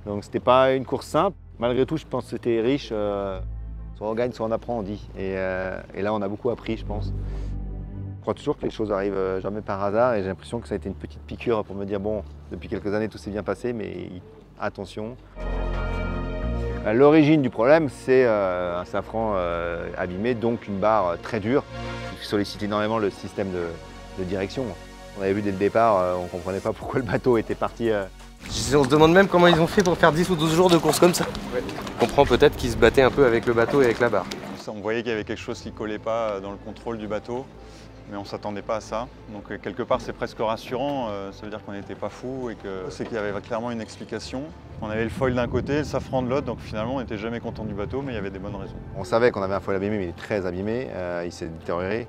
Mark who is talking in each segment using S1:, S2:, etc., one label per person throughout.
S1: Donc c'était pas une course simple. Malgré tout, je pense que c'était riche. Soit on gagne, soit on apprend, on dit. Et là, on a beaucoup appris, je pense. Je crois toujours que les choses arrivent jamais par hasard et j'ai l'impression que ça a été une petite piqûre pour me dire, bon, depuis quelques années, tout s'est bien passé, mais attention. L'origine du problème, c'est un safran abîmé, donc une barre très dure qui sollicite énormément le système de direction. On avait vu dès le départ, on ne comprenait pas pourquoi le bateau était parti.
S2: On se demande même comment ils ont fait pour faire 10 ou 12 jours de course comme ça. Ouais. On comprend peut-être qu'ils se battaient un peu avec le bateau et avec la barre.
S3: On voyait qu'il y avait quelque chose qui ne collait pas dans le contrôle du bateau, mais on ne s'attendait pas à ça. Donc quelque part c'est presque rassurant, ça veut dire qu'on n'était pas fous et que c'est qu'il y avait clairement une explication. On avait le foil d'un côté, le safran de l'autre, donc finalement on n'était jamais content du bateau, mais il y avait des bonnes raisons.
S1: On savait qu'on avait un foil abîmé, mais il est très abîmé, il s'est détérioré.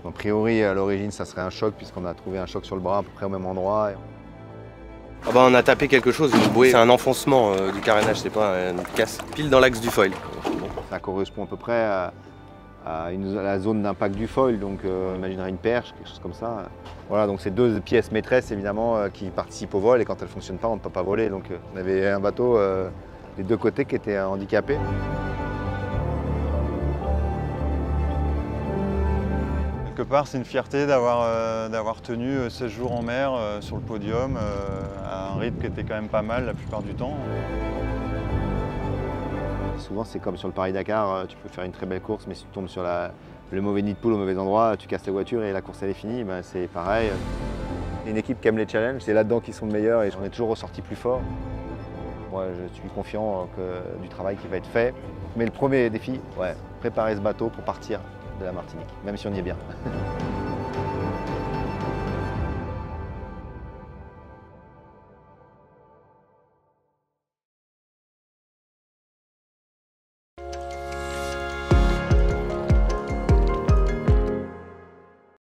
S1: A priori à l'origine ça serait un choc puisqu'on a trouvé un choc sur le bras à peu près au même endroit.
S2: Ah bah on a tapé quelque chose, une bouée, c'est un enfoncement du carénage, c'est pas une casse, pile dans l'axe du foil.
S1: Ça correspond à peu près à la zone d'impact du foil, donc on imaginerait une perche, quelque chose comme ça. Voilà, donc c'est deux pièces maîtresses évidemment qui participent au vol et quand elles ne fonctionnent pas, on ne peut pas voler. Donc on avait un bateau des deux côtés qui était handicapé.
S3: Quelque part, c'est une fierté d'avoir tenu 16 jours en mer sur le podium à un rythme qui était quand même pas mal la plupart du temps.
S1: Souvent, c'est comme sur le Paris-Dakar, tu peux faire une très belle course, mais si tu tombes sur le mauvais nid de poule au mauvais endroit, tu casses ta voiture et la course elle est finie. Ben, c'est pareil. Une équipe qui aime les challenges, c'est là-dedans qu'ils sont le meilleurs et j'en ai toujours ressorti plus fort. Moi, je suis confiant du travail qui va être fait. Mais le premier défi, ouais, préparer ce bateau pour partir de la Martinique, même si on y est bien.